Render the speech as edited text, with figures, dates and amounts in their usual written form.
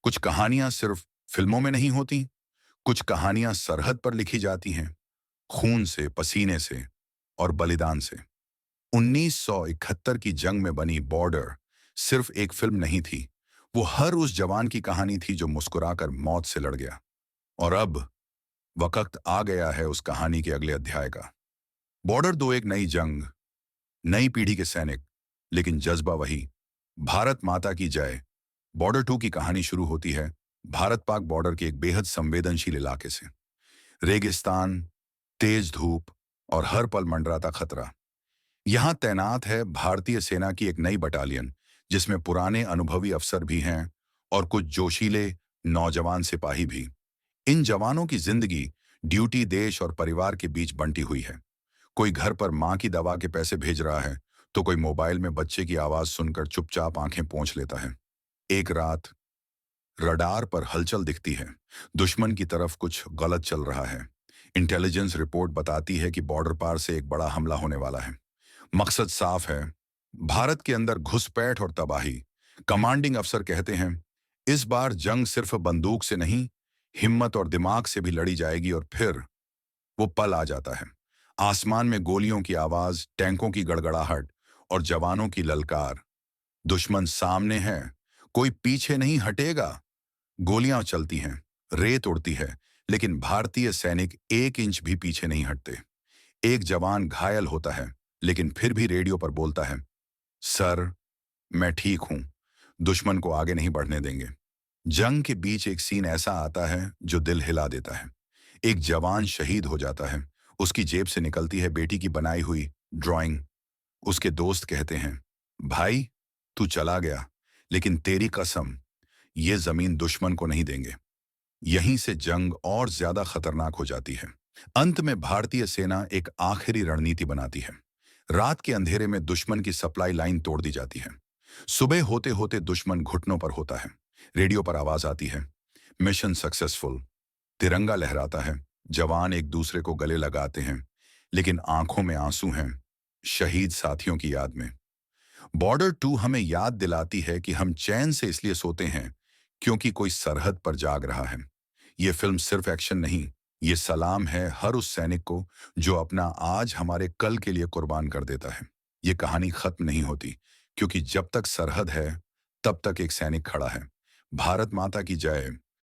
कुछ कहानियां सिर्फ फिल्मों में नहीं होती, कुछ कहानियां सरहद पर लिखी जाती हैं, खून से, पसीने से और बलिदान से। 1971 की जंग में बनी बॉर्डर सिर्फ एक फिल्म नहीं थी, वो हर उस जवान की कहानी थी जो मुस्कुराकर मौत से लड़ गया। और अब वक्त आ गया है उस कहानी के अगले अध्याय का। बॉर्डर 2 एक नई जंग, नई पीढ़ी के सैनिक, लेकिन जज्बा वही, भारत माता की जय। बॉर्डर 2 की कहानी शुरू होती है भारत पाक बॉर्डर के एक बेहद संवेदनशील इलाके से। रेगिस्तान, तेज धूप और हर पल मंडराता खतरा। यहां तैनात है भारतीय सेना की एक नई बटालियन, जिसमें पुराने अनुभवी अफसर भी हैं और कुछ जोशीले नौजवान सिपाही भी। इन जवानों की जिंदगी ड्यूटी, देश और परिवार के बीच बंटी हुई है। कोई घर पर मां की दवा के पैसे भेज रहा है, तो कोई मोबाइल में बच्चे की आवाज सुनकर चुपचाप आंखें पोंछ लेता है। एक रात रडार पर हलचल दिखती है, दुश्मन की तरफ कुछ गलत चल रहा है। इंटेलिजेंस रिपोर्ट बताती है कि बॉर्डर पार से एक बड़ा हमला होने वाला है। मकसद साफ है, भारत के अंदर घुसपैठ और तबाही। कमांडिंग अफसर कहते हैं, इस बार जंग सिर्फ बंदूक से नहीं, हिम्मत और दिमाग से भी लड़ी जाएगी। और फिर वो पल आ जाता है। आसमान में गोलियों की आवाज, टैंकों की गड़गड़ाहट और जवानों की ललकार। दुश्मन सामने है, कोई पीछे नहीं हटेगा। गोलियां चलती हैं, रेत उड़ती है, लेकिन भारतीय सैनिक एक इंच भी पीछे नहीं हटते। एक जवान घायल होता है, लेकिन फिर भी रेडियो पर बोलता है, सर, मैं ठीक हूं, दुश्मन को आगे नहीं बढ़ने देंगे। जंग के बीच एक सीन ऐसा आता है जो दिल हिला देता है। एक जवान शहीद हो जाता है, उसकी जेब से निकलती है बेटी की बनाई हुई ड्राइंग। उसके दोस्त कहते हैं, भाई, तू चला गया, लेकिन तेरी कसम, ये जमीन दुश्मन को नहीं देंगे। यहीं से जंग और ज्यादा खतरनाक हो जाती है। अंत में भारतीय सेना एक आखिरी रणनीति बनाती है। रात के अंधेरे में दुश्मन की सप्लाई लाइन तोड़ दी जाती है। सुबह होते होते दुश्मन घुटनों पर होता है। रेडियो पर आवाज आती है, मिशन सक्सेसफुल। तिरंगा लहराता है, जवान एक दूसरे को गले लगाते हैं, लेकिन आंखों में आंसू हैं, शहीद साथियों की याद में। बॉर्डर 2 हमें याद दिलाती है कि हम चैन से इसलिए सोते हैं क्योंकि कोई सरहद पर जाग रहा है। ये फिल्म सिर्फ एक्शन नहीं, ये सलाम है हर उस सैनिक को जो अपना आज हमारे कल के लिए कुर्बान कर देता है। ये कहानी खत्म नहीं होती, क्योंकि जब तक सरहद है, तब तक एक सैनिक खड़ा है। भारत माता की जय।